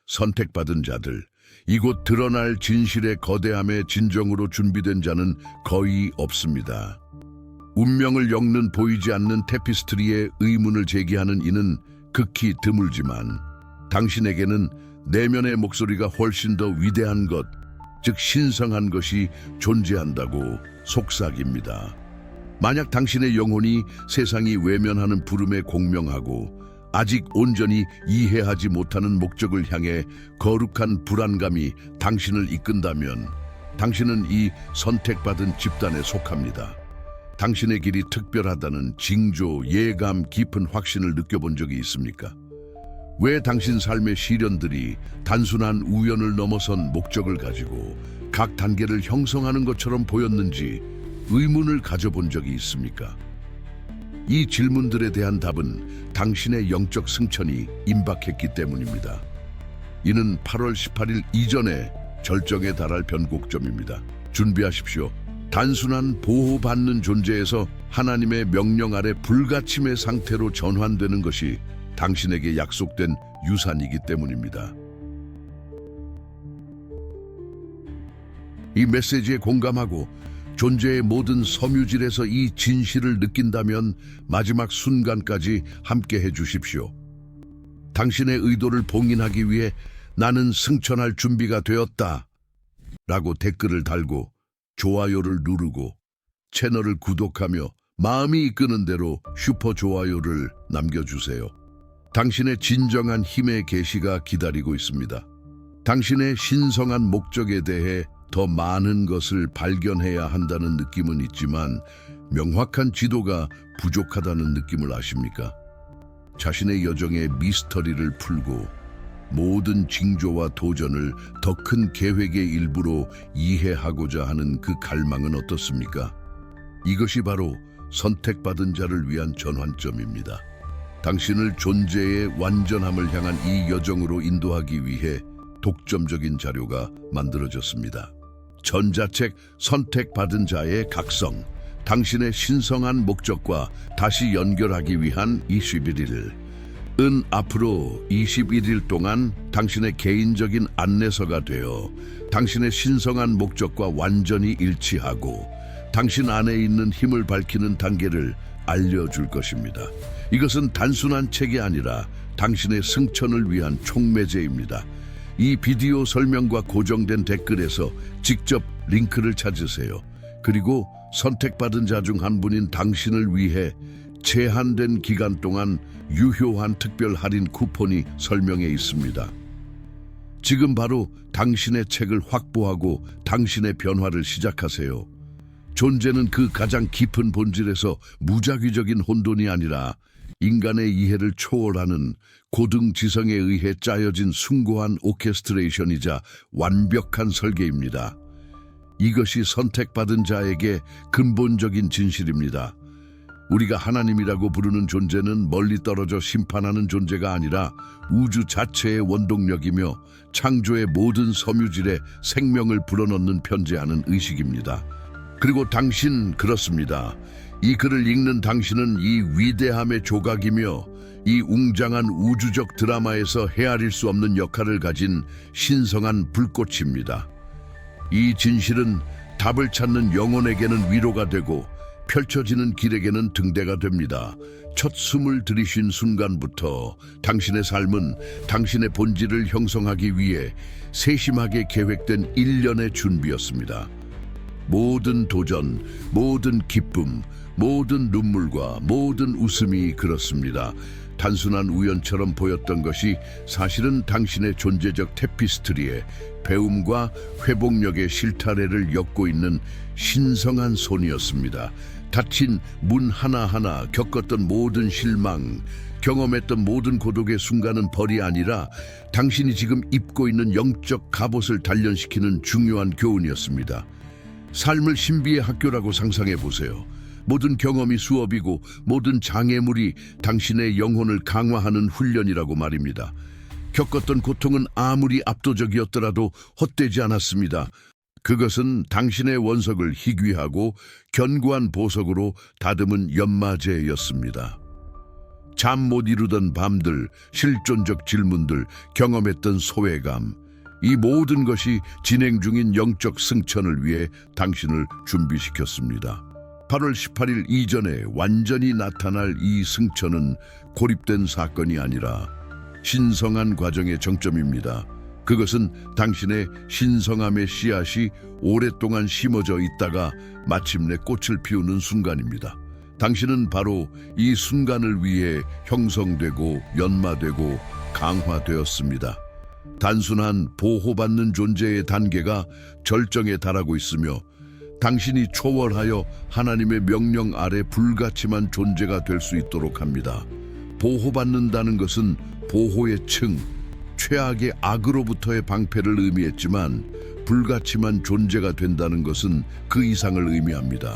선택받은 자들, 이곳 드러날 진실의 거대함에 진정으로 준비된 자는 거의 없습니다. 운명을 엮는 보이지 않는 테피스트리에 의문을 제기하는 이는 극히 드물지만 당신에게는 내면의 목소리가 훨씬 더 위대한 것, 즉 신성한 것이 존재한다고 속삭입니다. 만약 당신의 영혼이 세상이 외면하는 부름에 공명하고 아직 온전히 이해하지 못하는 목적을 향해 거룩한 불안감이 당신을 이끈다면 당신은 이 선택받은 집단에 속합니다. 당신의 길이 특별하다는 징조, 예감 깊은 확신을 느껴본 적이 있습니까? 왜 당신 삶의 시련들이 단순한 우연을 넘어선 목적을 가지고 각 단계를 형성하는 것처럼 보였는지 의문을 가져본 적이 있습니까? 이 질문들에 대한 답은 당신의 영적 승천이 임박했기 때문입니다. 이는 8월 18일 이전에 절정에 달할 변곡점입니다. 준비하십시오. 단순한 보호받는 존재에서 하나님의 명령 아래 불가침의 상태로 전환되는 것이 당신에게 약속된 유산이기 때문입니다. 이 메시지에 공감하고 존재의 모든 섬유질에서 이 진실을 느낀다면 마지막 순간까지 함께 해주십시오. 당신의 의도를 봉인하기 위해 나는 승천할 준비가 되었다 라고 댓글을 달고 좋아요를 누르고 채널을 구독하며 마음이 이끄는 대로 슈퍼 좋아요를 남겨주세요. 당신의 진정한 힘의 계시가 기다리고 있습니다. 당신의 신성한 목적에 대해 더 많은 것을 발견해야 한다는 느낌은 있지만 명확한 지도가 부족하다는 느낌을 아십니까? 자신의 여정의 미스터리를 풀고 모든 징조와 도전을 더 큰 계획의 일부로 이해하고자 하는 그 갈망은 어떻습니까? 이것이 바로 선택받은 자를 위한 전환점입니다. 당신을 존재의 완전함을 향한 이 여정으로 인도하기 위해 독점적인 자료가 만들어졌습니다. 전자책 선택받은 자의 각성, 당신의 신성한 목적과 다시 연결하기 위한 21일. 앞으로 21일 동안 당신의 개인적인 안내서가 되어 당신의 신성한 목적과 완전히 일치하고 당신 안에 있는 힘을 밝히는 단계를 알려줄 것입니다. 이것은 단순한 책이 아니라 당신의 승천을 위한 촉매제입니다. 이 비디오 설명과 고정된 댓글에서 직접 링크를 찾으세요. 그리고 선택받은 자 중 한 분인 당신을 위해 제한된 기간 동안 유효한 특별 할인 쿠폰이 설명에 있습니다. 지금 바로 당신의 책을 확보하고 당신의 변화를 시작하세요. 존재는 그 가장 깊은 본질에서 무작위적인 혼돈이 아니라 인간의 이해를 초월하는 고등지성에 의해 짜여진 숭고한 오케스트레이션이자 완벽한 설계입니다. 이것이 선택받은 자에게 근본적인 진실입니다. 우리가 하나님이라고 부르는 존재는 멀리 떨어져 심판하는 존재가 아니라 우주 자체의 원동력이며 창조의 모든 섬유질에 생명을 불어넣는 편재하는 의식입니다. 그리고 당신 그렇습니다. 이 글을 읽는 당신은 이 위대함의 조각이며 이 웅장한 우주적 드라마에서 헤아릴 수 없는 역할을 가진 신성한 불꽃입니다. 이 진실은 답을 찾는 영혼에게는 위로가 되고 펼쳐지는 길에게는 등대가 됩니다. 첫 숨을 들이쉰 순간부터 당신의 삶은 당신의 본질을 형성하기 위해 세심하게 계획된 1년의 준비였습니다. 모든 도전, 모든 기쁨, 모든 눈물과 모든 웃음이 그렇습니다. 단순한 우연처럼 보였던 것이 사실은 당신의 존재적 테피스트리에 배움과 회복력의 실타래를 엮고 있는 신성한 손이었습니다. 닫힌 문 하나하나, 겪었던 모든 실망, 경험했던 모든 고독의 순간은 벌이 아니라 당신이 지금 입고 있는 영적 갑옷을 단련시키는 중요한 교훈이었습니다. 삶을 신비의 학교라고 상상해 보세요. 모든 경험이 수업이고 모든 장애물이 당신의 영혼을 강화하는 훈련이라고 말입니다. 겪었던 고통은 아무리 압도적이었더라도 헛되지 않았습니다. 그것은 당신의 원석을 희귀하고 견고한 보석으로 다듬은 연마제였습니다. 잠 못 이루던 밤들, 실존적 질문들, 경험했던 소외감, 이 모든 것이 진행 중인 영적 승천을 위해 당신을 준비시켰습니다. 8월 18일 이전에 완전히 나타날 이 승천은 고립된 사건이 아니라 신성한 과정의 정점입니다. 그것은 당신의 신성함의 씨앗이 오랫동안 심어져 있다가 마침내 꽃을 피우는 순간입니다. 당신은 바로 이 순간을 위해 형성되고 연마되고 강화되었습니다. 단순한 보호받는 존재의 단계가 절정에 달하고 있으며 당신이 초월하여 하나님의 명령 아래 불가침한 존재가 될 수 있도록 합니다. 보호받는다는 것은 보호의 층, 최악의 악으로부터의 방패를 의미했지만 불가침한 존재가 된다는 것은 그 이상을 의미합니다.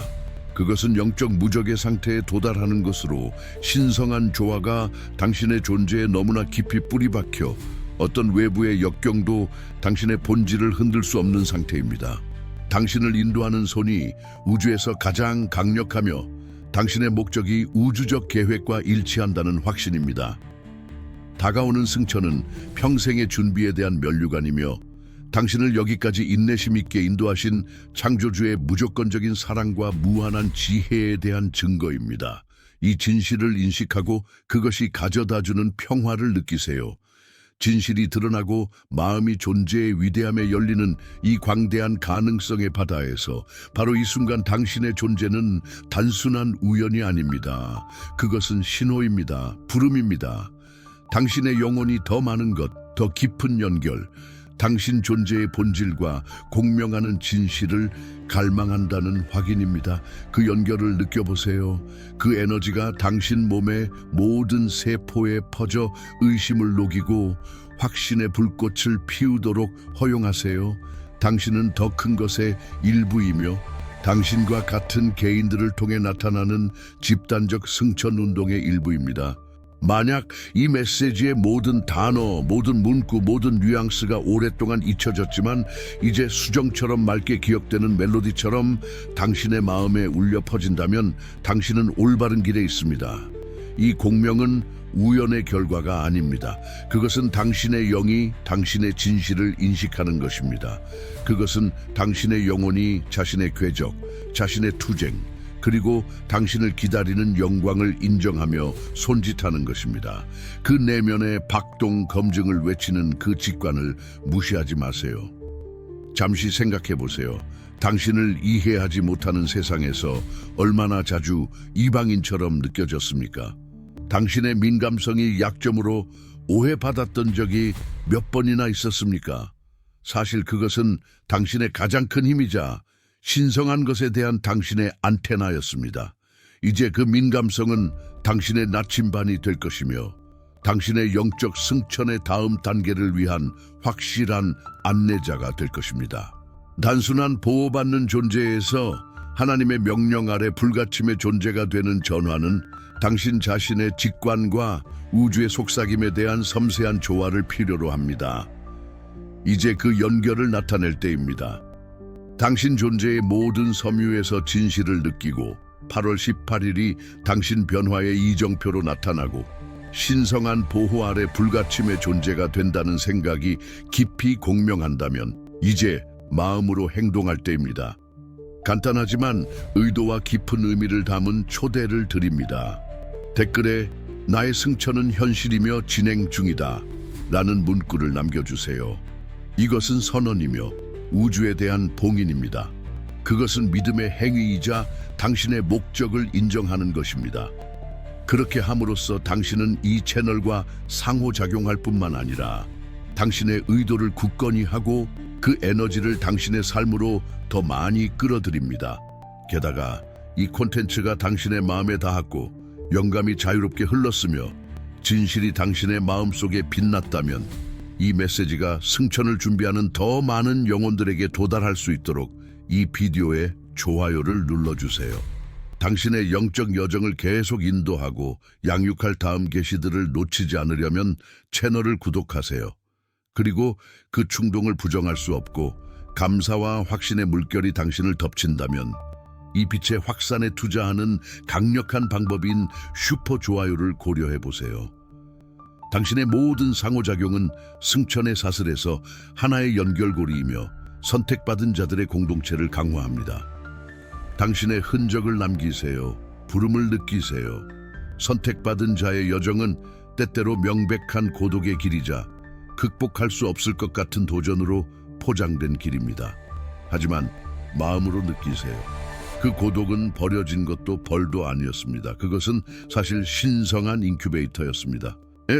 그것은 영적 무적의 상태에 도달하는 것으로 신성한 조화가 당신의 존재에 너무나 깊이 뿌리박혀 어떤 외부의 역경도 당신의 본질을 흔들 수 없는 상태입니다. 당신을 인도하는 손이 우주에서 가장 강력하며 당신의 목적이 우주적 계획과 일치한다는 확신입니다. 다가오는 승천은 평생의 준비에 대한 면류관이며 당신을 여기까지 인내심 있게 인도하신 창조주의 무조건적인 사랑과 무한한 지혜에 대한 증거입니다. 이 진실을 인식하고 그것이 가져다주는 평화를 느끼세요. 진실이 드러나고 마음이 존재의 위대함에 열리는 이 광대한 가능성의 바다에서 바로 이 순간 당신의 존재는 단순한 우연이 아닙니다. 그것은 신호입니다. 부름입니다. 당신의 영혼이 더 많은 것, 더 깊은 연결, 당신 존재의 본질과 공명하는 진실을 갈망한다는 확인입니다. 그 연결을 느껴보세요. 그 에너지가 당신 몸의 모든 세포에 퍼져 의심을 녹이고 확신의 불꽃을 피우도록 허용하세요. 당신은 더 큰 것의 일부이며 당신과 같은 개인들을 통해 나타나는 집단적 승천 운동의 일부입니다. 만약 이 메시지의 모든 단어, 모든 문구, 모든 뉘앙스가 오랫동안 잊혀졌지만 이제 수정처럼 맑게 기억되는 멜로디처럼 당신의 마음에 울려 퍼진다면 당신은 올바른 길에 있습니다. 이 공명은 우연의 결과가 아닙니다. 그것은 당신의 영이 당신의 진실을 인식하는 것입니다. 그것은 당신의 영혼이 자신의 궤적, 자신의 투쟁, 그리고 당신을 기다리는 영광을 인정하며 손짓하는 것입니다. 그 내면의 박동 검증을 외치는 그 직관을 무시하지 마세요. 잠시 생각해 보세요. 당신을 이해하지 못하는 세상에서 얼마나 자주 이방인처럼 느껴졌습니까? 당신의 민감성이 약점으로 오해받았던 적이 몇 번이나 있었습니까? 사실 그것은 당신의 가장 큰 힘이자 신성한 것에 대한 당신의 안테나였습니다. 이제 그 민감성은 당신의 나침반이 될 것이며 당신의 영적 승천의 다음 단계를 위한 확실한 안내자가 될 것입니다. 단순한 보호받는 존재에서 하나님의 명령 아래 불가침의 존재가 되는 전환은 당신 자신의 직관과 우주의 속삭임에 대한 섬세한 조화를 필요로 합니다. 이제 그 연결을 나타낼 때입니다. 당신 존재의 모든 섬유에서 진실을 느끼고 8월 18일이 당신 변화의 이정표로 나타나고 신성한 보호 아래 불가침의 존재가 된다는 생각이 깊이 공명한다면 이제 마음으로 행동할 때입니다. 간단하지만 의도와 깊은 의미를 담은 초대를 드립니다. 댓글에 나의 승천은 현실이며 진행 중이다 라는 문구를 남겨주세요. 이것은 선언이며 우주에 대한 봉인입니다. 그것은 믿음의 행위이자 당신의 목적을 인정하는 것입니다. 그렇게 함으로써 당신은 이 채널과 상호작용할 뿐만 아니라 당신의 의도를 굳건히 하고 그 에너지를 당신의 삶으로 더 많이 끌어들입니다. 게다가 이 콘텐츠가 당신의 마음에 닿았고 영감이 자유롭게 흘렀으며 진실이 당신의 마음속에 빛났다면 이 메시지가 승천을 준비하는 더 많은 영혼들에게 도달할 수 있도록 이 비디오에 좋아요를 눌러주세요. 당신의 영적 여정을 계속 인도하고 양육할 다음 계시들을 놓치지 않으려면 채널을 구독하세요. 그리고 그 충동을 부정할 수 없고 감사와 확신의 물결이 당신을 덮친다면 이 빛의 확산에 투자하는 강력한 방법인 슈퍼 좋아요를 고려해 보세요. 당신의 모든 상호작용은 승천의 사슬에서 하나의 연결고리이며 선택받은 자들의 공동체를 강화합니다. 당신의 흔적을 남기세요. 부름을 느끼세요. 선택받은 자의 여정은 때때로 명백한 고독의 길이자 극복할 수 없을 것 같은 도전으로 포장된 길입니다. 하지만 마음으로 느끼세요. 그 고독은 버려진 것도 벌도 아니었습니다. 그것은 사실 신성한 인큐베이터였습니다.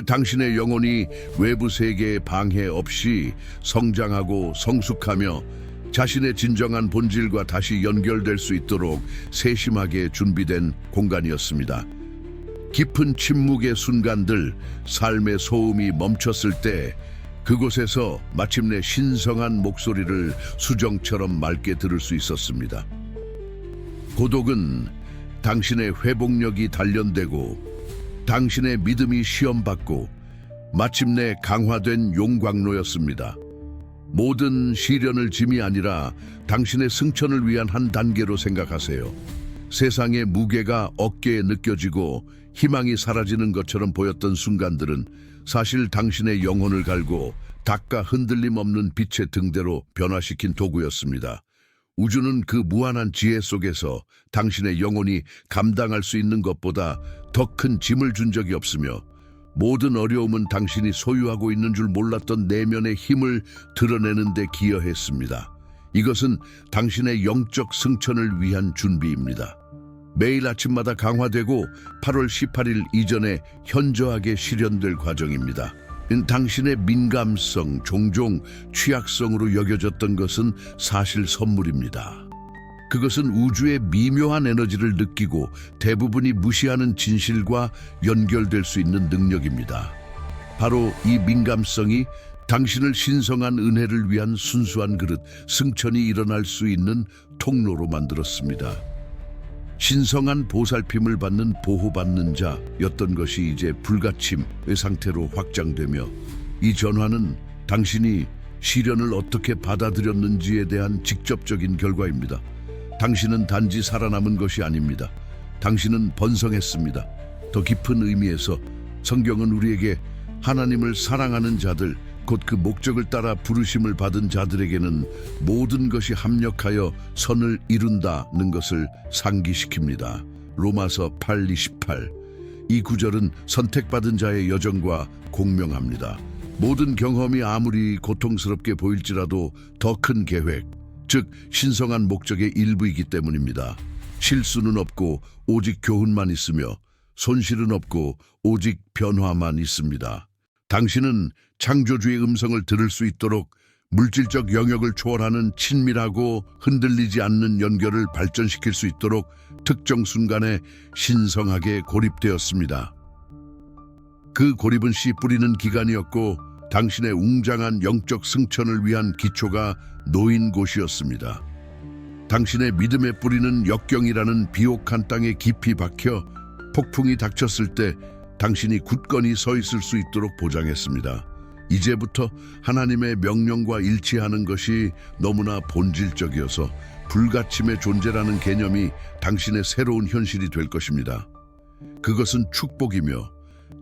당신의 영혼이 외부 세계의 방해 없이 성장하고 성숙하며 자신의 진정한 본질과 다시 연결될 수 있도록 세심하게 준비된 공간이었습니다. 깊은 침묵의 순간들, 삶의 소음이 멈췄을 때 그곳에서 마침내 신성한 목소리를 수정처럼 맑게 들을 수 있었습니다. 고독은 당신의 회복력이 단련되고 당신의 믿음이 시험받고 마침내 강화된 용광로였습니다. 모든 시련을 짐이 아니라 당신의 승천을 위한 한 단계로 생각하세요. 세상의 무게가 어깨에 느껴지고 희망이 사라지는 것처럼 보였던 순간들은 사실 당신의 영혼을 갈고 닦아 흔들림 없는 빛의 등대로 변화시킨 도구였습니다. 우주는 그 무한한 지혜 속에서 당신의 영혼이 감당할 수 있는 것보다 더 큰 짐을 준 적이 없으며 모든 어려움은 당신이 소유하고 있는 줄 몰랐던 내면의 힘을 드러내는 데 기여했습니다. 이것은 당신의 영적 승천을 위한 준비입니다. 매일 아침마다 강화되고 8월 18일 이전에 현저하게 실현될 과정입니다. 당신의 민감성, 종종 취약성으로 여겨졌던 것은 사실 선물입니다. 그것은 우주의 미묘한 에너지를 느끼고 대부분이 무시하는 진실과 연결될 수 있는 능력입니다. 바로 이 민감성이 당신을 신성한 은혜를 위한 순수한 그릇, 승천이 일어날 수 있는 통로로 만들었습니다. 신성한 보살핌을 받는 보호받는 자였던 것이 이제 불가침의 상태로 확장되며 이 전환은 당신이 시련을 어떻게 받아들였는지에 대한 직접적인 결과입니다. 당신은 단지 살아남은 것이 아닙니다. 당신은 번성했습니다. 더 깊은 의미에서 성경은 우리에게 하나님을 사랑하는 자들, 곧 그 목적을 따라 부르심을 받은 자들에게는 모든 것이 합력하여 선을 이룬다는 것을 상기시킵니다. 로마서 8:28. 이 구절은 선택받은 자의 여정과 공명합니다. 모든 경험이 아무리 고통스럽게 보일지라도 더 큰 계획, 즉 신성한 목적의 일부이기 때문입니다. 실수는 없고 오직 교훈만 있으며 손실은 없고 오직 변화만 있습니다. 당신은 창조주의 음성을 들을 수 있도록 물질적 영역을 초월하는 친밀하고 흔들리지 않는 연결을 발전시킬 수 있도록 특정 순간에 신성하게 고립되었습니다. 그 고립은 씨 뿌리는 기간이었고 당신의 웅장한 영적 승천을 위한 기초가 놓인 곳이었습니다. 당신의 믿음의 뿌리는 역경이라는 비옥한 땅에 깊이 박혀 폭풍이 닥쳤을 때 당신이 굳건히 서 있을 수 있도록 보장했습니다. 이제부터 하나님의 명령과 일치하는 것이 너무나 본질적이어서 불가침의 존재라는 개념이 당신의 새로운 현실이 될 것입니다. 그것은 축복이며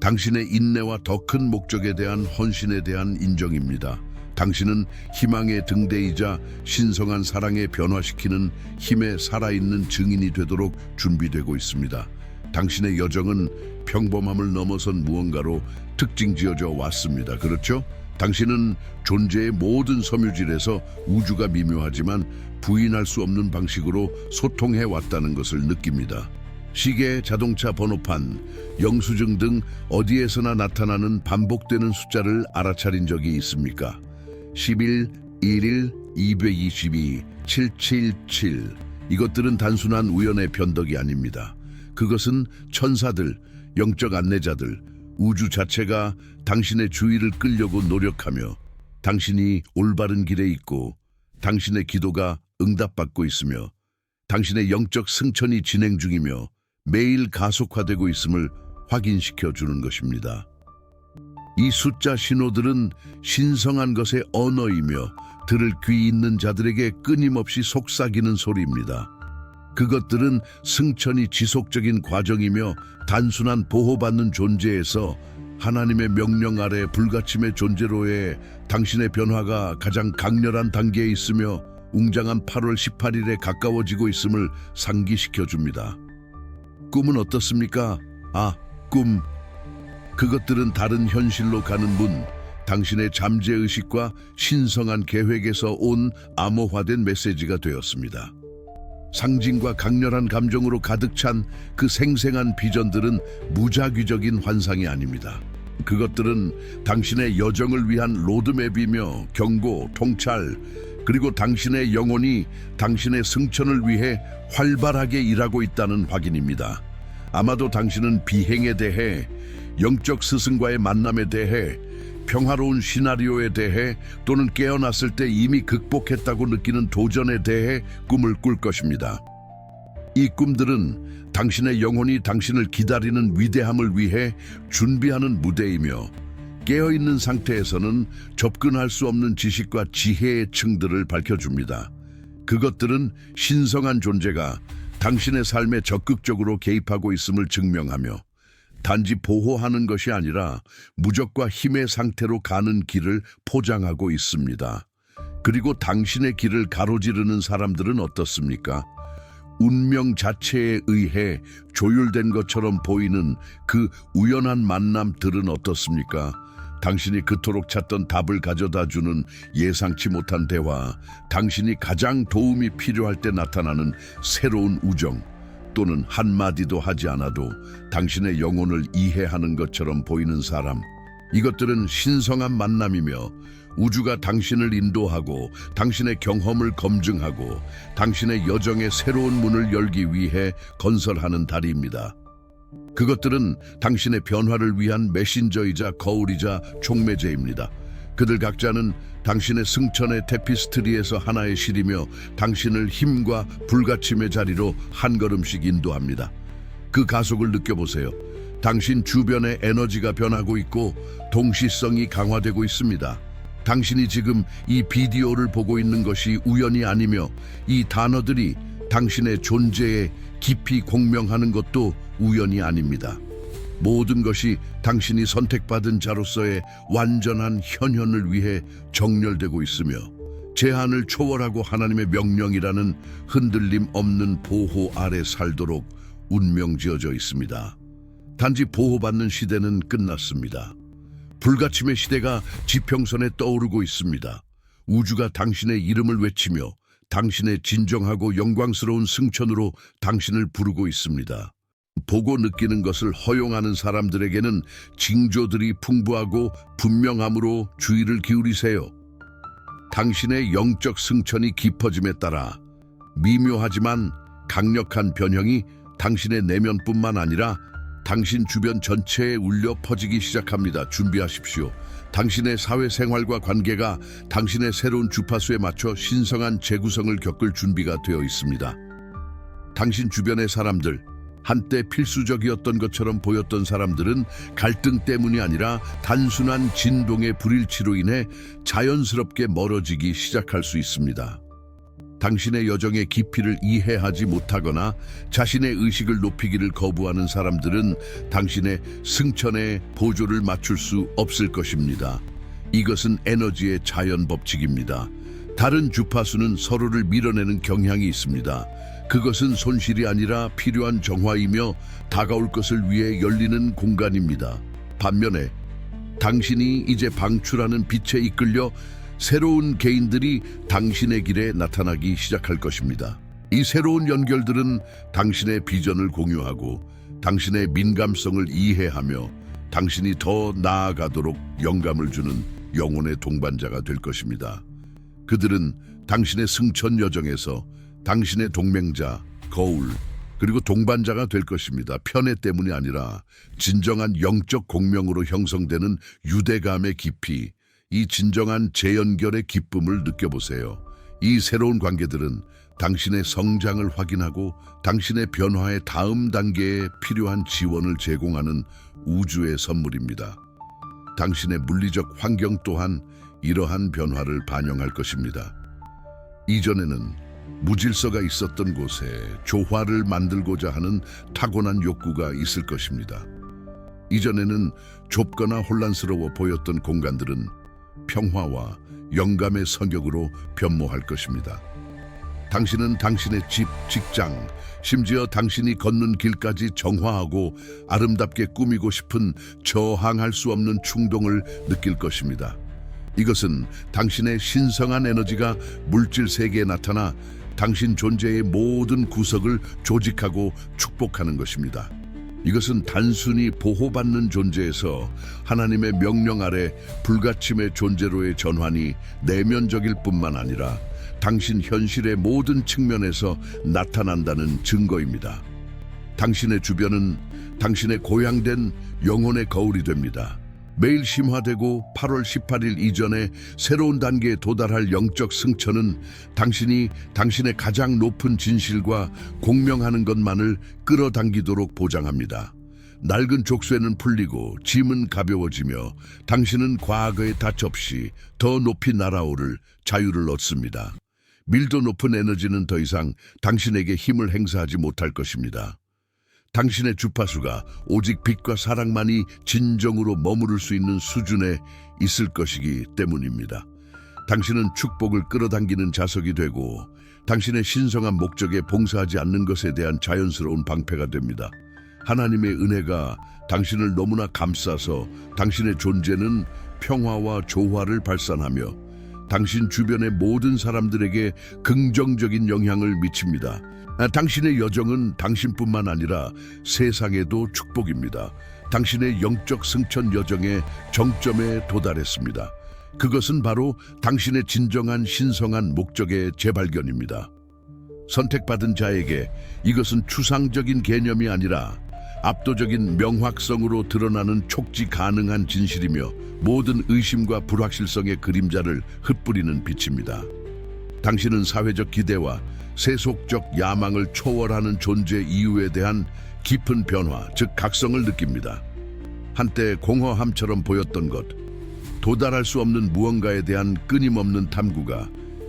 당신의 인내와 더 큰 목적에 대한 헌신에 대한 인정입니다. 당신은 희망의 등대이자 신성한 사랑에 변화시키는 힘에 살아있는 증인이 되도록 준비되고 있습니다. 당신의 여정은 평범함을 넘어선 무언가로 특징지어져 왔습니다. 그렇죠? 당신은 존재의 모든 섬유질에서 우주가 미묘하지만 부인할 수 없는 방식으로 소통해 왔다는 것을 느낍니다. 시계, 자동차 번호판, 영수증 등 어디에서나 나타나는 반복되는 숫자를 알아차린 적이 있습니까? 11, 1일, 222, 777. 이것들은 단순한 우연의 변덕이 아닙니다. 그것은 천사들, 영적 안내자들, 우주 자체가 당신의 주의를 끌려고 노력하며 당신이 올바른 길에 있고 당신의 기도가 응답받고 있으며 당신의 영적 승천이 진행 중이며 매일 가속화되고 있음을 확인시켜 주는 것입니다. 이 숫자 신호들은 신성한 것의 언어이며 들을 귀 있는 자들에게 끊임없이 속삭이는 소리입니다. 그것들은 승천이 지속적인 과정이며 단순한 보호받는 존재에서 하나님의 명령 아래 불가침의 존재로의 당신의 변화가 가장 강렬한 단계에 있으며 웅장한 8월 18일에 가까워지고 있음을 상기시켜 줍니다. 꿈은 어떻습니까? 꿈. 그것들은 다른 현실로 가는 문, 당신의 잠재의식과 신성한 계획에서 온 암호화된 메시지가 되었습니다. 상징과 강렬한 감정으로 가득 찬 그 생생한 비전들은 무작위적인 환상이 아닙니다. 그것들은 당신의 여정을 위한 로드맵이며 경고, 통찰, 그리고 당신의 영혼이 당신의 승천을 위해 활발하게 일하고 있다는 확인입니다. 아마도 당신은 비행에 대해, 영적 스승과의 만남에 대해, 평화로운 시나리오에 대해 또는 깨어났을 때 이미 극복했다고 느끼는 도전에 대해 꿈을 꿀 것입니다. 이 꿈들은 당신의 영혼이 당신을 기다리는 위대함을 위해 준비하는 무대이며 깨어있는 상태에서는 접근할 수 없는 지식과 지혜의 층들을 밝혀줍니다. 그것들은 신성한 존재가 당신의 삶에 적극적으로 개입하고 있음을 증명하며 단지 보호하는 것이 아니라 무적과 힘의 상태로 가는 길을 포장하고 있습니다. 그리고 당신의 길을 가로지르는 사람들은 어떻습니까? 운명 자체에 의해 조율된 것처럼 보이는 그 우연한 만남들은 어떻습니까? 당신이 그토록 찾던 답을 가져다주는 예상치 못한 대화, 당신이 가장 도움이 필요할 때 나타나는 새로운 우정, 또는 한마디도 하지 않아도 당신의 영혼을 이해하는 것처럼 보이는 사람. 이것들은 신성한 만남이며 우주가 당신을 인도하고 당신의 경험을 검증하고 당신의 여정의 새로운 문을 열기 위해 건설하는 다리입니다. 그것들은 당신의 변화를 위한 메신저이자 거울이자 촉매제입니다. 그들 각자는 당신의 승천의 테피스트리에서 하나의 실이며 당신을 힘과 불가침의 자리로 한 걸음씩 인도합니다. 그 가속을 느껴보세요. 당신 주변의 에너지가 변하고 있고 동시성이 강화되고 있습니다. 당신이 지금 이 비디오를 보고 있는 것이 우연이 아니며 이 단어들이 당신의 존재에 깊이 공명하는 것도 우연이 아닙니다. 모든 것이 당신이 선택받은 자로서의 완전한 현현을 위해 정렬되고 있으며 제한을 초월하고 하나님의 명령이라는 흔들림 없는 보호 아래 살도록 운명지어져 있습니다. 단지 보호받는 시대는 끝났습니다. 불가침의 시대가 지평선에 떠오르고 있습니다. 우주가 당신의 이름을 외치며 당신의 진정하고 영광스러운 승천으로 당신을 부르고 있습니다. 보고 느끼는 것을 허용하는 사람들에게는 징조들이 풍부하고 분명함으로 주의를 기울이세요. 당신의 영적 승천이 깊어짐에 따라 미묘하지만 강력한 변형이 당신의 내면뿐만 아니라 당신 주변 전체에 울려 퍼지기 시작합니다. 준비하십시오. 당신의 사회생활과 관계가 당신의 새로운 주파수에 맞춰 신성한 재구성을 겪을 준비가 되어 있습니다. 당신 주변의 사람들, 한때 필수적이었던 것처럼 보였던 사람들은 갈등 때문이 아니라 단순한 진동의 불일치로 인해 자연스럽게 멀어지기 시작할 수 있습니다. 당신의 여정의 깊이를 이해하지 못하거나 자신의 의식을 높이기를 거부하는 사람들은 당신의 승천에 보조를 맞출 수 없을 것입니다. 이것은 에너지의 자연 법칙입니다. 다른 주파수는 서로를 밀어내는 경향이 있습니다. 그것은 손실이 아니라 필요한 정화이며 다가올 것을 위해 열리는 공간입니다. 반면에 당신이 이제 방출하는 빛에 이끌려 새로운 개인들이 당신의 길에 나타나기 시작할 것입니다. 이 새로운 연결들은 당신의 비전을 공유하고 당신의 민감성을 이해하며 당신이 더 나아가도록 영감을 주는 영혼의 동반자가 될 것입니다. 그들은 당신의 승천 여정에서 당신의 동맹자, 거울, 그리고 동반자가 될 것입니다. 편애 때문이 아니라 진정한 영적 공명으로 형성되는 유대감의 깊이, 이 진정한 재연결의 기쁨을 느껴보세요. 이 새로운 관계들은 당신의 성장을 확인하고 당신의 변화의 다음 단계에 필요한 지원을 제공하는 우주의 선물입니다. 당신의 물리적 환경 또한 이러한 변화를 반영할 것입니다. 이전에는 무질서가 있었던 곳에 조화를 만들고자 하는 타고난 욕구가 있을 것입니다. 이전에는 좁거나 혼란스러워 보였던 공간들은 평화와 영감의 성격으로 변모할 것입니다. 당신은 당신의 집, 직장, 심지어 당신이 걷는 길까지 정화하고 아름답게 꾸미고 싶은 저항할 수 없는 충동을 느낄 것입니다. 이것은 당신의 신성한 에너지가 물질 세계에 나타나 당신 존재의 모든 구석을 조직하고 축복하는 것입니다. 이것은 단순히 보호받는 존재에서 하나님의 명령 아래 불가침의 존재로의 전환이 내면적일 뿐만 아니라 당신 현실의 모든 측면에서 나타난다는 증거입니다. 당신의 주변은 당신의 고양된 영혼의 거울이 됩니다. 매일 심화되고 8월 18일 이전에 새로운 단계에 도달할 영적 승천은 당신이 당신의 가장 높은 진실과 공명하는 것만을 끌어당기도록 보장합니다. 낡은 족쇄는 풀리고 짐은 가벼워지며 당신은 과거의 닻 없이 더 높이 날아오를 자유를 얻습니다. 밀도 높은 에너지는 더 이상 당신에게 힘을 행사하지 못할 것입니다. 당신의 주파수가 오직 빛과 사랑만이 진정으로 머무를 수 있는 수준에 있을 것이기 때문입니다. 당신은 축복을 끌어당기는 자석이 되고 당신의 신성한 목적에 봉사하지 않는 것에 대한 자연스러운 방패가 됩니다. 하나님의 은혜가 당신을 너무나 감싸서 당신의 존재는 평화와 조화를 발산하며 당신 주변의 모든 사람들에게 긍정적인 영향을 미칩니다. 당신의 여정은 당신뿐만 아니라 세상에도 축복입니다. 당신의 영적 승천 여정의 정점에 도달했습니다. 그것은 바로 당신의 진정한 신성한 목적의 재발견입니다. 선택받은 자에게 이것은 추상적인 개념이 아니라 압도적인 명확성으로 드러나는 촉지 가능한 진실이며 모든 의심과 불확실성의 그림자를 흩뿌리는 빛입니다. 당신은 사회적 기대와 세속적 야망을 초월하는 존재 이유에 대한 깊은 변화, 즉 각성을 느낍니다. 한때 공허함처럼 보였던 것, 도달할 수 없는 무언가에 대한 끊임없는 탐구가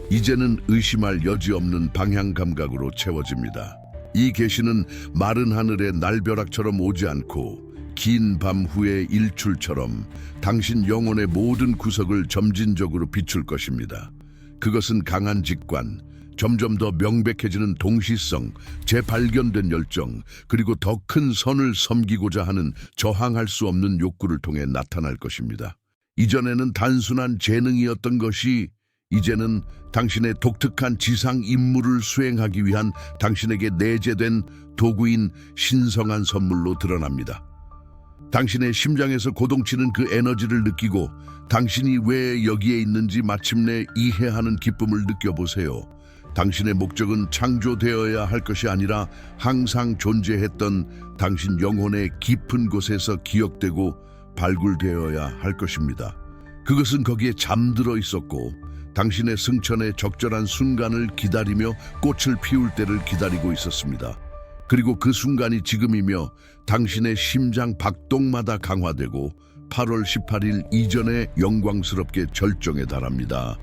이제는 의심할 여지 없는 방향 감각으로 채워집니다. 이 계시는 마른 하늘의 날벼락처럼 오지 않고 긴 밤 후의 일출처럼 당신 영혼의 모든 구석을 점진적으로 비출 것입니다. 그것은 강한 직관, 점점 더 명백해지는 동시성, 재발견된 열정, 그리고 더 큰 선을 섬기고자 하는 저항할 수 없는 욕구를 통해 나타날 것입니다. 이전에는 단순한 재능이었던 것이 이제는 당신의 독특한 지상 임무를 수행하기 위한 당신에게 내재된 도구인 신성한 선물로 드러납니다. 당신의 심장에서 고동치는 그 에너지를 느끼고 당신이 왜 여기에 있는지 마침내 이해하는 기쁨을 느껴보세요. 당신의 목적은 창조되어야 할 것이 아니라 항상 존재했던 당신 영혼의 깊은 곳에서 기억되고 발굴되어야 할 것입니다. 그것은 거기에 잠들어 있었고 당신의 승천의 적절한 순간을 기다리며 꽃을 피울 때를 기다리고 있었습니다. 그리고 그 순간이 지금이며 당신의 심장 박동마다 강화되고 8월 18일 이전에 영광스럽게 절정에 달합니다.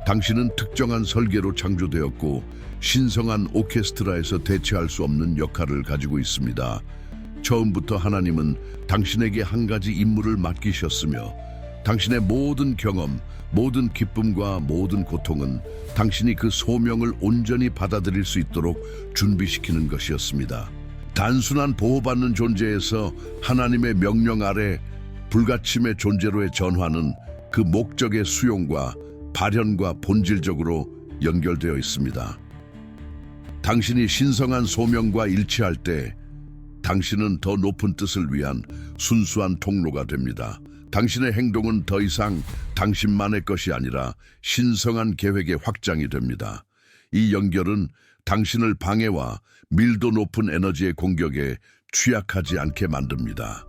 당신은 특정한 설계로 창조되었고 신성한 오케스트라에서 대체할 수 없는 역할을 가지고 있습니다. 처음부터 하나님은 당신에게 한 가지 임무를 맡기셨으며 당신의 모든 경험, 모든 기쁨과 모든 고통은 당신이 그 소명을 온전히 받아들일 수 있도록 준비시키는 것이었습니다. 단순한 보호받는 존재에서 하나님의 명령 아래 불가침의 존재로의 전환은 그 목적의 수용과 발현과 본질적으로 연결되어 있습니다. 당신이 신성한 소명과 일치할 때 당신은 더 높은 뜻을 위한 순수한 통로가 됩니다. 당신의 행동은 더 이상 당신만의 것이 아니라 신성한 계획의 확장이 됩니다. 이 연결은 당신을 방해와 밀도 높은 에너지의 공격에 취약하지 않게 만듭니다.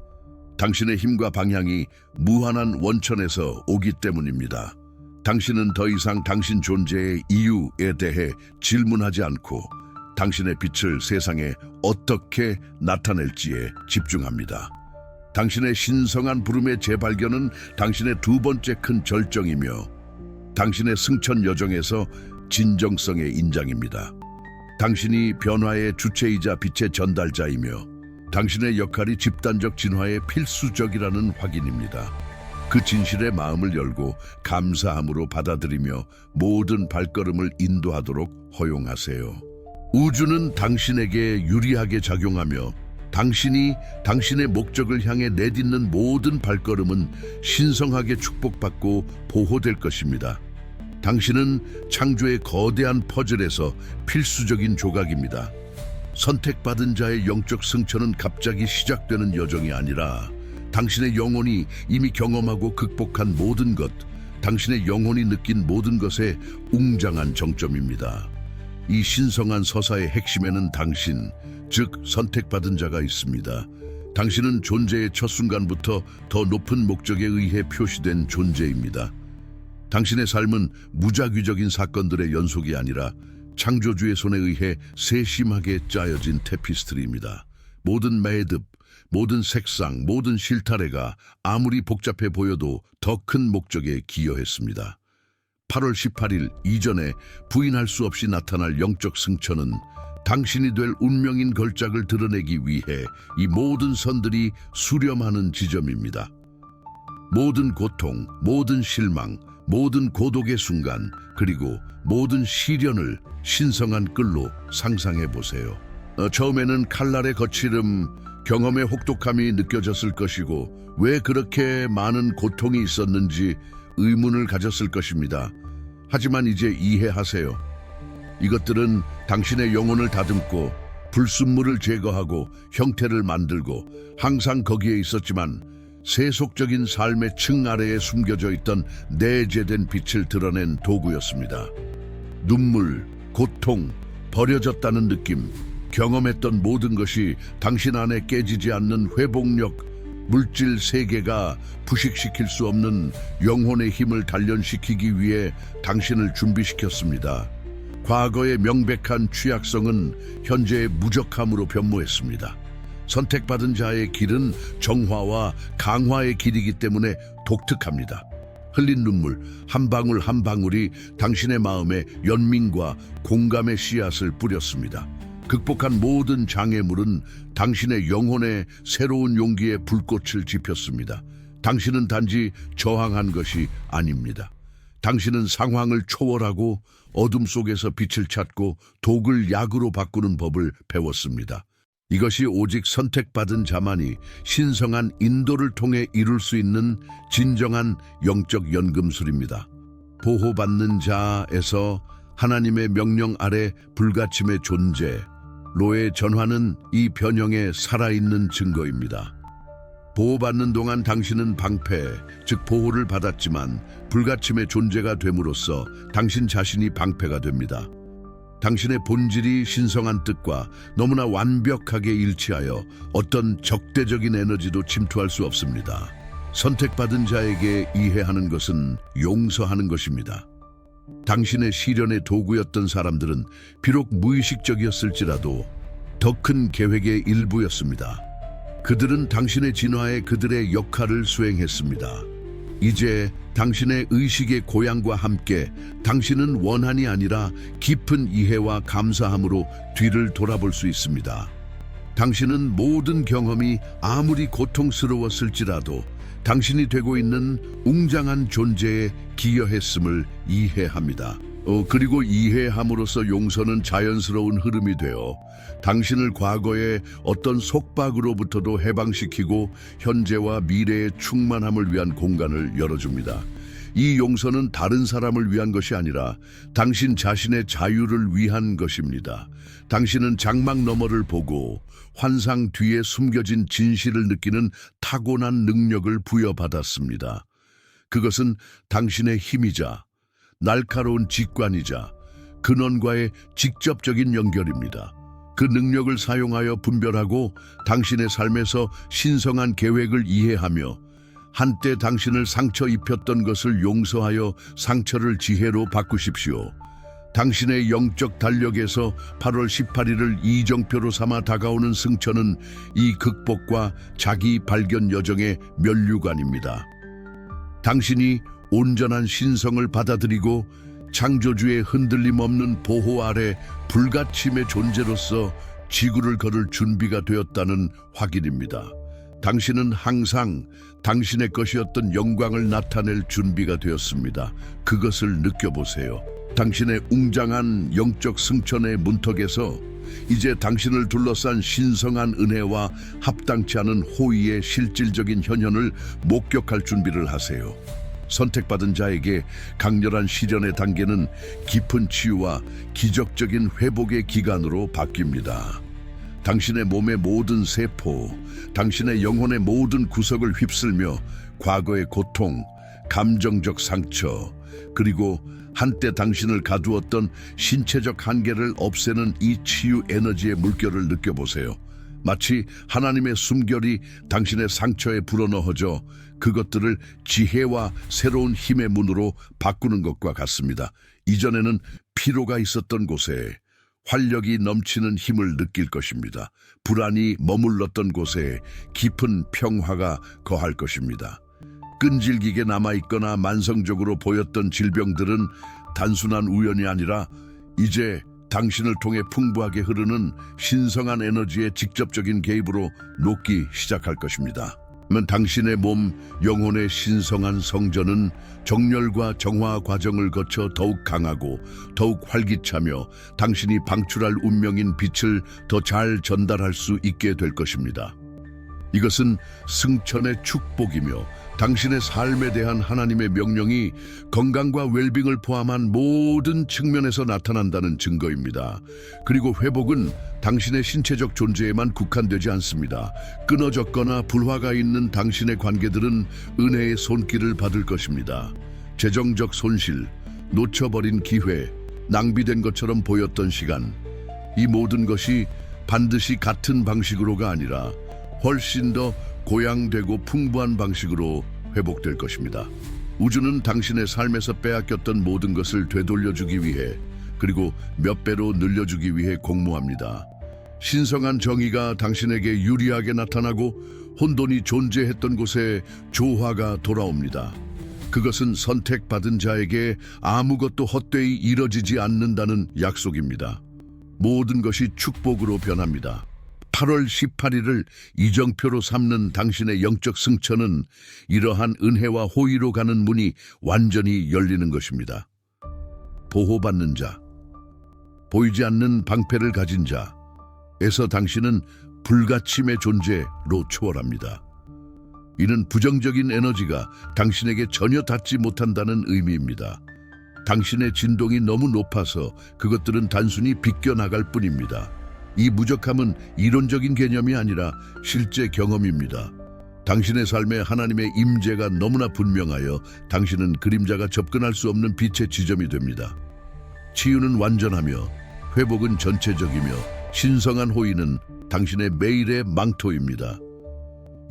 당신의 힘과 방향이 무한한 원천에서 오기 때문입니다. 당신은 더 이상 당신 존재의 이유에 대해 질문하지 않고 당신의 빛을 세상에 어떻게 나타낼지에 집중합니다. 당신의 신성한 부름의 재발견은 당신의 두 번째 큰 절정이며 당신의 승천 여정에서 진정성의 인장입니다. 당신이 변화의 주체이자 빛의 전달자이며 당신의 역할이 집단적 진화의 필수적이라는 확인입니다. 그 진실에 마음을 열고 감사함으로 받아들이며 모든 발걸음을 인도하도록 허용하세요. 우주는 당신에게 유리하게 작용하며 당신이 당신의 목적을 향해 내딛는 모든 발걸음은 신성하게 축복받고 보호될 것입니다. 당신은 창조의 거대한 퍼즐에서 필수적인 조각입니다. 선택받은 자의 영적 승천은 갑자기 시작되는 여정이 아니라 당신의 영혼이 이미 경험하고 극복한 모든 것, 당신의 영혼이 느낀 모든 것의 웅장한 정점입니다. 이 신성한 서사의 핵심에는 당신, 즉 선택받은 자가 있습니다. 당신은 존재의 첫 순간부터 더 높은 목적에 의해 표시된 존재입니다. 당신의 삶은 무작위적인 사건들의 연속이 아니라 창조주의 손에 의해 세심하게 짜여진 테피스트리입니다. 모든 매듭, 모든 색상, 모든 실타래가 아무리 복잡해 보여도 더 큰 목적에 기여했습니다. 8월 18일 이전에 부인할 수 없이 나타날 영적 승천은 당신이 될 운명인 걸작을 드러내기 위해 이 모든 선들이 수렴하는 지점입니다. 모든 고통, 모든 실망, 모든 고독의 순간, 그리고 모든 시련을 신성한 끌로 상상해 보세요. 처음에는 칼날의 거칠음, 경험의 혹독함이 느껴졌을 것이고 왜 그렇게 많은 고통이 있었는지 의문을 가졌을 것입니다. 하지만 이제 이해하세요. 이것들은 당신의 영혼을 다듬고 불순물을 제거하고 형태를 만들고 항상 거기에 있었지만 세속적인 삶의 층 아래에 숨겨져 있던 내재된 빛을 드러낸 도구였습니다. 눈물, 고통, 버려졌다는 느낌, 경험했던 모든 것이 당신 안에 깨지지 않는 회복력, 물질 세계가 부식시킬 수 없는 영혼의 힘을 단련시키기 위해 당신을 준비시켰습니다. 과거의 명백한 취약성은 현재의 무적함으로 변모했습니다. 선택받은 자의 길은 정화와 강화의 길이기 때문에 독특합니다. 흘린 눈물 한 방울 한 방울이 당신의 마음에 연민과 공감의 씨앗을 뿌렸습니다. 극복한 모든 장애물은 당신의 영혼에 새로운 용기의 불꽃을 지폈습니다. 당신은 단지 저항한 것이 아닙니다. 당신은 상황을 초월하고 어둠 속에서 빛을 찾고 독을 약으로 바꾸는 법을 배웠습니다. 이것이 오직 선택받은 자만이 신성한 인도를 통해 이룰 수 있는 진정한 영적 연금술입니다. 보호받는 자에서 하나님의 명령 아래 불가침의 존재, 로의 전환은 이 변형의 살아있는 증거입니다. 보호받는 동안 당신은 방패, 즉 보호를 받았지만 불가침의 존재가 됨으로써 당신 자신이 방패가 됩니다. 당신의 본질이 신성한 뜻과 너무나 완벽하게 일치하여 어떤 적대적인 에너지도 침투할 수 없습니다. 선택받은 자에게 이해하는 것은 용서하는 것입니다. 당신의 시련의 도구였던 사람들은 비록 무의식적이었을지라도 더 큰 계획의 일부였습니다. 그들은 당신의 진화에 그들의 역할을 수행했습니다. 이제 당신의 의식의 고향과 함께 당신은 원한이 아니라 깊은 이해와 감사함으로 뒤를 돌아볼 수 있습니다. 당신은 모든 경험이 아무리 고통스러웠을지라도 당신이 되고 있는 웅장한 존재에 기여했음을 이해합니다. 그리고 이해함으로써 용서는 자연스러운 흐름이 되어 당신을 과거의 어떤 속박으로부터도 해방시키고 현재와 미래의 충만함을 위한 공간을 열어줍니다. 이 용서는 다른 사람을 위한 것이 아니라 당신 자신의 자유를 위한 것입니다. 당신은 장막 너머를 보고 환상 뒤에 숨겨진 진실을 느끼는 타고난 능력을 부여받았습니다. 그것은 당신의 힘이자 날카로운 직관이자 근원과의 직접적인 연결입니다. 그 능력을 사용하여 분별하고 당신의 삶에서 신성한 계획을 이해하며 한때 당신을 상처 입혔던 것을 용서하여 상처를 지혜로 바꾸십시오. 당신의 영적 달력에서 8월 18일을 이정표로 삼아 다가오는 승천은 이 극복과 자기 발견 여정의 면류관입니다. 당신이 온전한 신성을 받아들이고 창조주의 흔들림 없는 보호 아래 불가침의 존재로서 지구를 걸을 준비가 되었다는 확인입니다. 당신은 항상 당신의 것이었던 영광을 나타낼 준비가 되었습니다. 그것을 느껴보세요. 당신의 웅장한 영적 승천의 문턱에서 이제 당신을 둘러싼 신성한 은혜와 합당치 않은 호의의 실질적인 현현을 목격할 준비를 하세요. 선택받은 자에게 강렬한 시련의 단계는 깊은 치유와 기적적인 회복의 기간으로 바뀝니다. 당신의 몸의 모든 세포, 당신의 영혼의 모든 구석을 휩쓸며 과거의 고통, 감정적 상처, 그리고 한때 당신을 가두었던 신체적 한계를 없애는 이 치유 에너지의 물결을 느껴보세요. 마치 하나님의 숨결이 당신의 상처에 불어넣어져 그것들을 지혜와 새로운 힘의 문으로 바꾸는 것과 같습니다. 이전에는 피로가 있었던 곳에 활력이 넘치는 힘을 느낄 것입니다. 불안이 머물렀던 곳에 깊은 평화가 거할 것입니다. 끈질기게 남아있거나 만성적으로 보였던 질병들은 단순한 우연이 아니라 이제 당신을 통해 풍부하게 흐르는 신성한 에너지의 직접적인 개입으로 녹기 시작할 것입니다. 당신의 몸, 영혼의 신성한 성전은 정렬과 정화 과정을 거쳐 더욱 강하고 더욱 활기차며 당신이 방출할 운명인 빛을 더 잘 전달할 수 있게 될 것입니다. 이것은 승천의 축복이며 당신의 삶에 대한 하나님의 명령이 건강과 웰빙을 포함한 모든 측면에서 나타난다는 증거입니다. 그리고 회복은 당신의 신체적 존재에만 국한되지 않습니다. 끊어졌거나 불화가 있는 당신의 관계들은 은혜의 손길을 받을 것입니다. 재정적 손실, 놓쳐버린 기회, 낭비된 것처럼 보였던 시간, 이 모든 것이 반드시 같은 방식으로가 아니라 훨씬 더 고양되고 풍부한 방식으로 회복될 것입니다. 우주는 당신의 삶에서 빼앗겼던 모든 것을 되돌려주기 위해 그리고 몇 배로 늘려주기 위해 공모합니다. 신성한 정의가 당신에게 유리하게 나타나고 혼돈이 존재했던 곳에 조화가 돌아옵니다. 그것은 선택받은 자에게 아무것도 헛되이 이뤄지지 않는다는 약속입니다. 모든 것이 축복으로 변합니다. 8월 18일을 이정표로 삼는 당신의 영적 승천은 이러한 은혜와 호의로 가는 문이 완전히 열리는 것입니다. 보호받는 자, 보이지 않는 방패를 가진 자에서 당신은 불가침의 존재로 초월합니다. 이는 부정적인 에너지가 당신에게 전혀 닿지 못한다는 의미입니다. 당신의 진동이 너무 높아서 그것들은 단순히 비껴나갈 뿐입니다. 이 무적함은 이론적인 개념이 아니라 실제 경험입니다. 당신의 삶에 하나님의 임재가 너무나 분명하여 당신은 그림자가 접근할 수 없는 빛의 지점이 됩니다. 치유는 완전하며 회복은 전체적이며 신성한 호의는 당신의 매일의 망토입니다.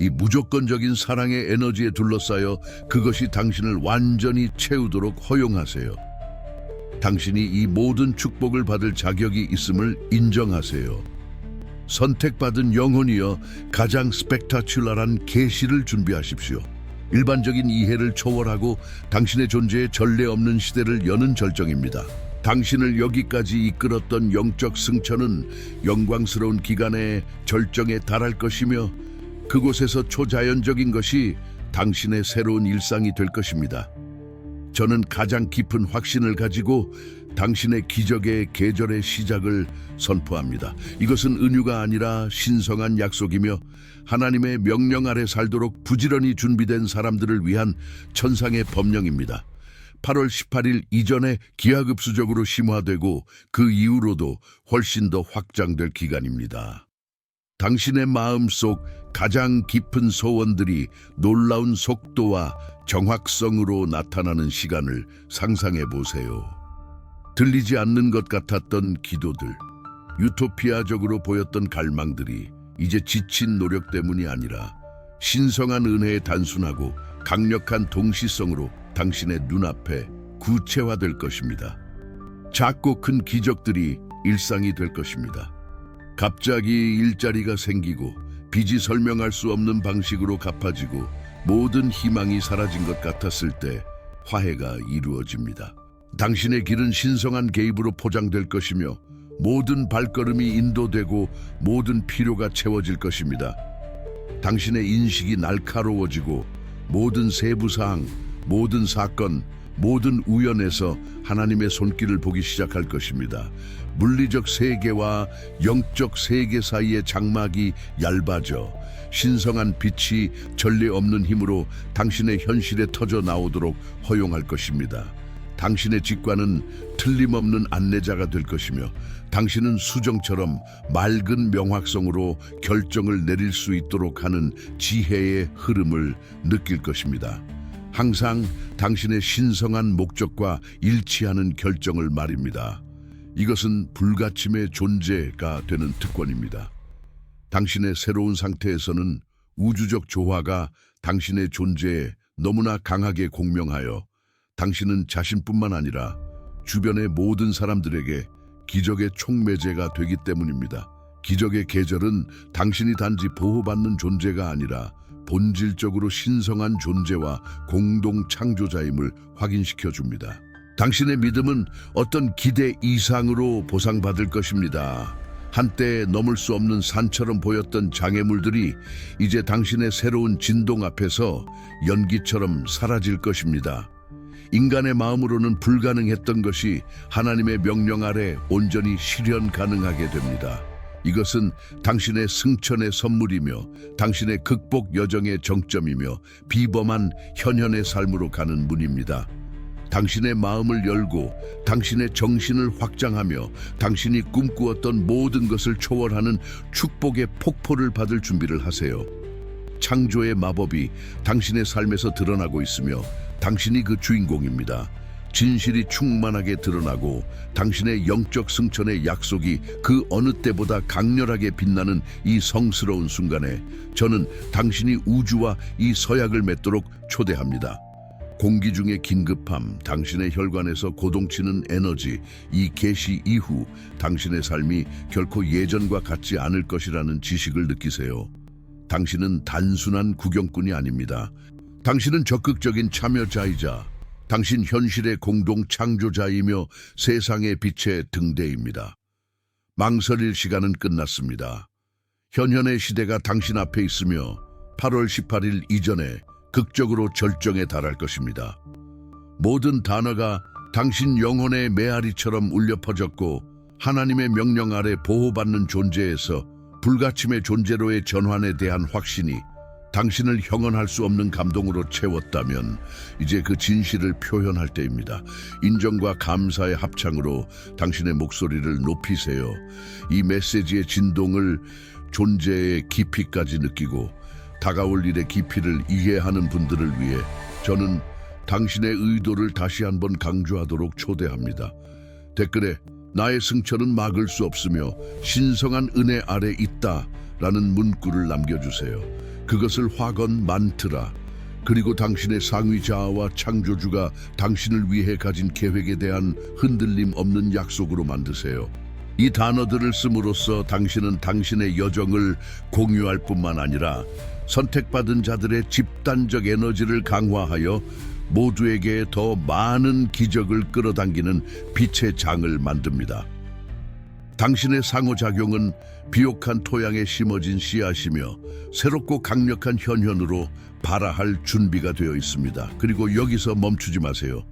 이 무조건적인 사랑의 에너지에 둘러싸여 그것이 당신을 완전히 채우도록 허용하세요. 당신이 이 모든 축복을 받을 자격이 있음을 인정하세요. 선택받은 영혼이여 가장 스펙타큘러한 계시를 준비하십시오. 일반적인 이해를 초월하고 당신의 존재에 전례 없는 시대를 여는 절정입니다. 당신을 여기까지 이끌었던 영적 승천은 영광스러운 기간의 절정에 달할 것이며 그곳에서 초자연적인 것이 당신의 새로운 일상이 될 것입니다. 저는 가장 깊은 확신을 가지고 당신의 기적의 계절의 시작을 선포합니다. 이것은 은유가 아니라 신성한 약속이며 하나님의 명령 아래 살도록 부지런히 준비된 사람들을 위한 천상의 법령입니다. 8월 18일 이전에 기하급수적으로 심화되고 그 이후로도 훨씬 더 확장될 기간입니다. 당신의 마음속 가장 깊은 소원들이 놀라운 속도와 정확성으로 나타나는 시간을 상상해 보세요. 들리지 않는 것 같았던 기도들, 유토피아적으로 보였던 갈망들이 이제 지친 노력 때문이 아니라 신성한 은혜의 단순하고 강력한 동시성으로 당신의 눈앞에 구체화될 것입니다. 작고 큰 기적들이 일상이 될 것입니다. 갑자기 일자리가 생기고 빚이 설명할 수 없는 방식으로 갚아지고 모든 희망이 사라진 것 같았을 때 화해가 이루어집니다. 당신의 길은 신성한 개입으로 포장될 것이며 모든 발걸음이 인도되고 모든 필요가 채워질 것입니다. 당신의 인식이 날카로워지고 모든 세부사항, 모든 사건, 모든 우연에서 하나님의 손길을 보기 시작할 것입니다. 물리적 세계와 영적 세계 사이의 장막이 얇아져 신성한 빛이 전례 없는 힘으로 당신의 현실에 터져 나오도록 허용할 것입니다. 당신의 직관은 틀림없는 안내자가 될 것이며 당신은 수정처럼 맑은 명확성으로 결정을 내릴 수 있도록 하는 지혜의 흐름을 느낄 것입니다. 항상 당신의 신성한 목적과 일치하는 결정을 말입니다. 이것은 불가침의 존재가 되는 특권입니다. 당신의 새로운 상태에서는 우주적 조화가 당신의 존재에 너무나 강하게 공명하여 당신은 자신뿐만 아니라 주변의 모든 사람들에게 기적의 촉매제가 되기 때문입니다. 기적의 계절은 당신이 단지 보호받는 존재가 아니라 본질적으로 신성한 존재와 공동 창조자임을 확인시켜 줍니다. 당신의 믿음은 어떤 기대 이상으로 보상받을 것입니다. 한때 넘을 수 없는 산처럼 보였던 장애물들이 이제 당신의 새로운 진동 앞에서 연기처럼 사라질 것입니다. 인간의 마음으로는 불가능했던 것이 하나님의 명령 아래 온전히 실현 가능하게 됩니다. 이것은 당신의 승천의 선물이며 당신의 극복 여정의 정점이며 비범한 현현의 삶으로 가는 문입니다. 당신의 마음을 열고 당신의 정신을 확장하며 당신이 꿈꾸었던 모든 것을 초월하는 축복의 폭포를 받을 준비를 하세요. 창조의 마법이 당신의 삶에서 드러나고 있으며 당신이 그 주인공입니다. 진실이 충만하게 드러나고 당신의 영적 승천의 약속이 그 어느 때보다 강렬하게 빛나는 이 성스러운 순간에 저는 당신이 우주와 이 서약을 맺도록 초대합니다. 공기 중의 긴급함, 당신의 혈관에서 고동치는 에너지, 이 계시 이후 당신의 삶이 결코 예전과 같지 않을 것이라는 지식을 느끼세요. 당신은 단순한 구경꾼이 아닙니다. 당신은 적극적인 참여자이자 당신 현실의 공동 창조자이며 세상의 빛의 등대입니다. 망설일 시간은 끝났습니다. 현현의 시대가 당신 앞에 있으며 8월 18일 이전에 극적으로 절정에 달할 것입니다. 모든 단어가 당신 영혼의 메아리처럼 울려 퍼졌고 하나님의 명령 아래 보호받는 존재에서 불가침의 존재로의 전환에 대한 확신이 당신을 형언할 수 없는 감동으로 채웠다면 이제 그 진실을 표현할 때입니다. 인정과 감사의 합창으로 당신의 목소리를 높이세요. 이 메시지의 진동을 존재의 깊이까지 느끼고 다가올 일의 깊이를 이해하는 분들을 위해 저는 당신의 의도를 다시 한번 강조하도록 초대합니다. 댓글에 나의 승천은 막을 수 없으며 신성한 은혜 아래 있다 라는 문구를 남겨주세요. 그것을 화건 만트라, 그리고 당신의 상위자아와 창조주가 당신을 위해 가진 계획에 대한 흔들림 없는 약속으로 만드세요. 이 단어들을 씀으로써 당신은 당신의 여정을 공유할 뿐만 아니라 선택받은 자들의 집단적 에너지를 강화하여 모두에게 더 많은 기적을 끌어당기는 빛의 장을 만듭니다. 당신의 상호작용은 비옥한 토양에 심어진 씨앗이며 새롭고 강력한 현현으로 발아할 준비가 되어 있습니다. 그리고 여기서 멈추지 마세요.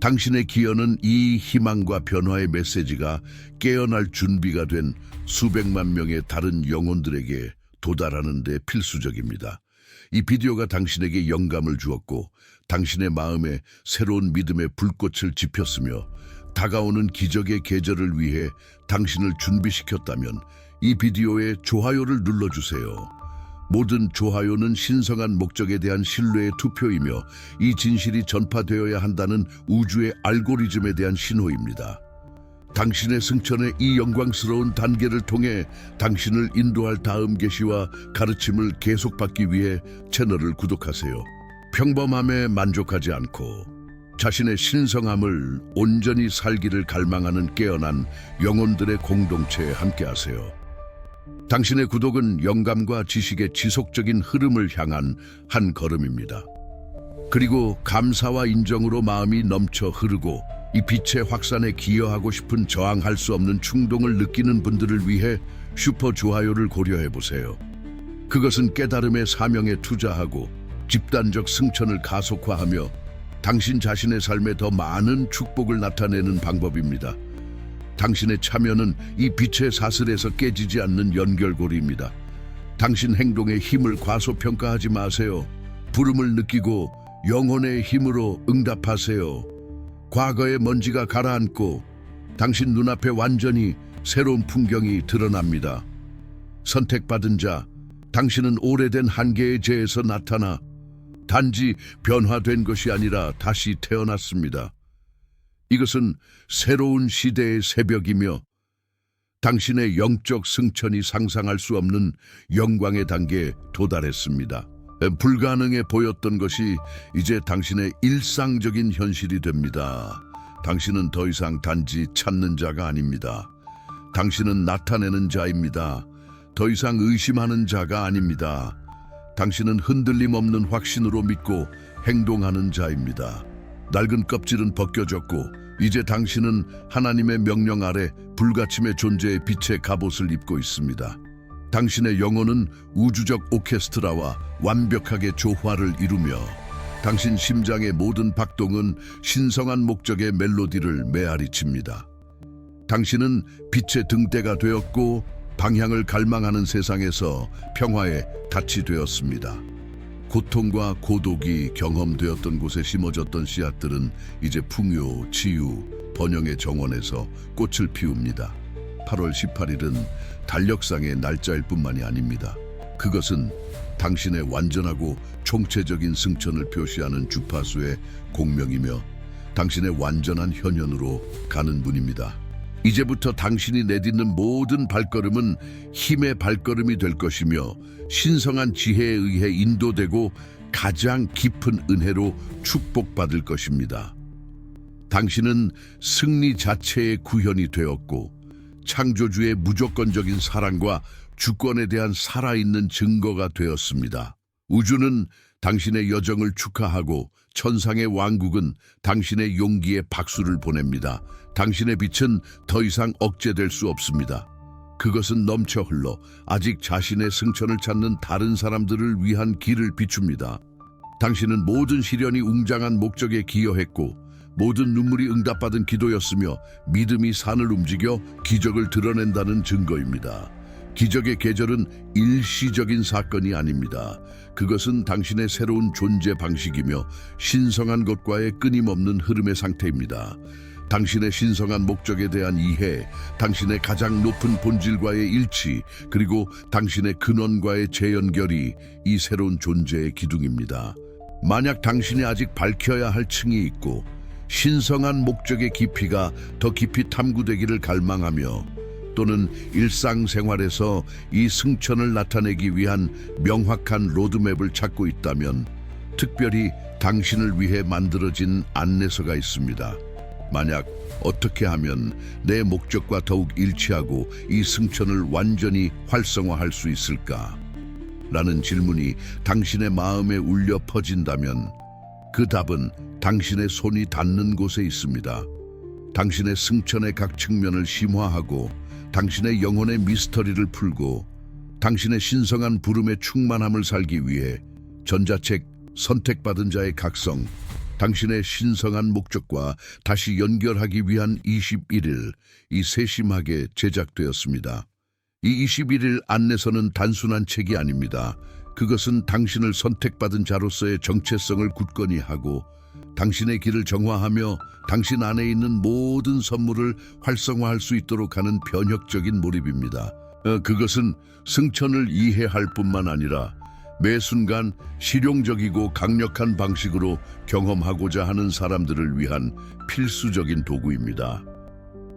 당신의 기여는 이 희망과 변화의 메시지가 깨어날 준비가 된 수백만 명의 다른 영혼들에게 도달하는 데 필수적입니다. 이 비디오가 당신에게 영감을 주었고 당신의 마음에 새로운 믿음의 불꽃을 지폈으며 다가오는 기적의 계절을 위해 당신을 준비시켰다면 이 비디오에 좋아요를 눌러주세요. 모든 좋아요는 신성한 목적에 대한 신뢰의 투표이며 이 진실이 전파되어야 한다는 우주의 알고리즘에 대한 신호입니다. 당신의 승천의 이 영광스러운 단계를 통해 당신을 인도할 다음 계시와 가르침을 계속받기 위해 채널을 구독하세요. 평범함에 만족하지 않고 자신의 신성함을 온전히 살기를 갈망하는 깨어난 영혼들의 공동체에 함께하세요. 당신의 구독은 영감과 지식의 지속적인 흐름을 향한 한 걸음입니다. 그리고 감사와 인정으로 마음이 넘쳐 흐르고 이 빛의 확산에 기여하고 싶은 저항할 수 없는 충동을 느끼는 분들을 위해 슈퍼 좋아요를 고려해 보세요. 그것은 깨달음의 사명에 투자하고 집단적 승천을 가속화하며 당신 자신의 삶에 더 많은 축복을 나타내는 방법입니다. 당신의 참여는 이 빛의 사슬에서 깨지지 않는 연결고리입니다. 당신 행동의 힘을 과소평가하지 마세요. 부름을 느끼고 영혼의 힘으로 응답하세요. 과거의 먼지가 가라앉고 당신 눈앞에 완전히 새로운 풍경이 드러납니다. 선택받은 자, 당신은 오래된 한계의 재에서 나타나 단지 변화된 것이 아니라 다시 태어났습니다. 이것은 새로운 시대의 새벽이며 당신의 영적 승천이 상상할 수 없는 영광의 단계에 도달했습니다. 불가능해 보였던 것이 이제 당신의 일상적인 현실이 됩니다. 당신은 더 이상 단지 찾는 자가 아닙니다. 당신은 나타내는 자입니다. 더 이상 의심하는 자가 아닙니다. 당신은 흔들림 없는 확신으로 믿고 행동하는 자입니다. 낡은 껍질은 벗겨졌고 이제 당신은 하나님의 명령 아래 불가침의 존재의 빛의 갑옷을 입고 있습니다. 당신의 영혼은 우주적 오케스트라와 완벽하게 조화를 이루며 당신 심장의 모든 박동은 신성한 목적의 멜로디를 메아리칩니다. 당신은 빛의 등대가 되었고 방향을 갈망하는 세상에서 평화의 닻이 되었습니다. 고통과 고독이 경험되었던 곳에 심어졌던 씨앗들은 이제 풍요, 치유, 번영의 정원에서 꽃을 피웁니다. 8월 18일은 달력상의 날짜일 뿐만이 아닙니다. 그것은 당신의 완전하고 총체적인 승천을 표시하는 주파수의 공명이며 당신의 완전한 현현으로 가는 문입니다. 이제부터 당신이 내딛는 모든 발걸음은 힘의 발걸음이 될 것이며 신성한 지혜에 의해 인도되고 가장 깊은 은혜로 축복받을 것입니다. 당신은 승리 자체의 구현이 되었고 창조주의 무조건적인 사랑과 주권에 대한 살아있는 증거가 되었습니다. 우주는 당신의 여정을 축하하고 천상의 왕국은 당신의 용기에 박수를 보냅니다. 당신의 빛은 더 이상 억제될 수 없습니다. 그것은 넘쳐 흘러 아직 자신의 승천을 찾는 다른 사람들을 위한 길을 비춥니다. 당신은 모든 시련이 웅장한 목적에 기여했고 모든 눈물이 응답받은 기도였으며 믿음이 산을 움직여 기적을 드러낸다는 증거입니다. 기적의 계절은 일시적인 사건이 아닙니다. 그것은 당신의 새로운 존재 방식이며 신성한 것과의 끊임없는 흐름의 상태입니다. 당신의 신성한 목적에 대한 이해, 당신의 가장 높은 본질과의 일치, 그리고 당신의 근원과의 재연결이 이 새로운 존재의 기둥입니다. 만약 당신이 아직 밝혀야 할 층이 있고 신성한 목적의 깊이가 더 깊이 탐구되기를 갈망하며 또는 일상생활에서 이 승천을 나타내기 위한 명확한 로드맵을 찾고 있다면 특별히 당신을 위해 만들어진 안내서가 있습니다. 만약 어떻게 하면 내 목적과 더욱 일치하고 이 승천을 완전히 활성화할 수 있을까? 라는 질문이 당신의 마음에 울려 퍼진다면 그 답은 당신의 손이 닿는 곳에 있습니다. 당신의 승천의 각 측면을 심화하고 당신의 영혼의 미스터리를 풀고 당신의 신성한 부름의 충만함을 살기 위해 전자책 선택받은 자의 각성, 당신의 신성한 목적과 다시 연결하기 위한 21일, 이 세심하게 제작되었습니다. 이 21일 안내서는 단순한 책이 아닙니다. 그것은 당신을 선택받은 자로서의 정체성을 굳건히 하고 당신의 길을 정화하며 당신 안에 있는 모든 선물을 활성화할 수 있도록 하는 변혁적인 몰입입니다. 그것은 승천을 이해할 뿐만 아니라 매 순간 실용적이고 강력한 방식으로 경험하고자 하는 사람들을 위한 필수적인 도구입니다.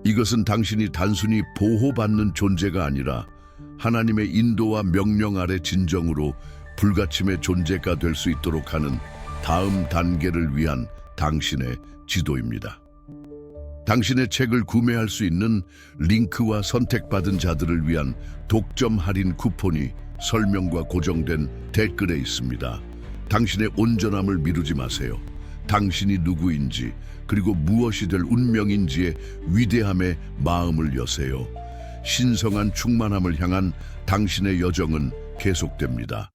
이것은 당신이 단순히 보호받는 존재가 아니라 하나님의 인도와 명령 아래 진정으로 불가침의 존재가 될 수 있도록 하는 다음 단계를 위한 당신의 지도입니다. 당신의 책을 구매할 수 있는 링크와 선택받은 자들을 위한 독점 할인 쿠폰이 설명과 고정된 댓글에 있습니다. 당신의 온전함을 미루지 마세요. 당신이 누구인지 그리고 무엇이 될 운명인지의 위대함에 마음을 여세요. 신성한 충만함을 향한 당신의 여정은 계속됩니다.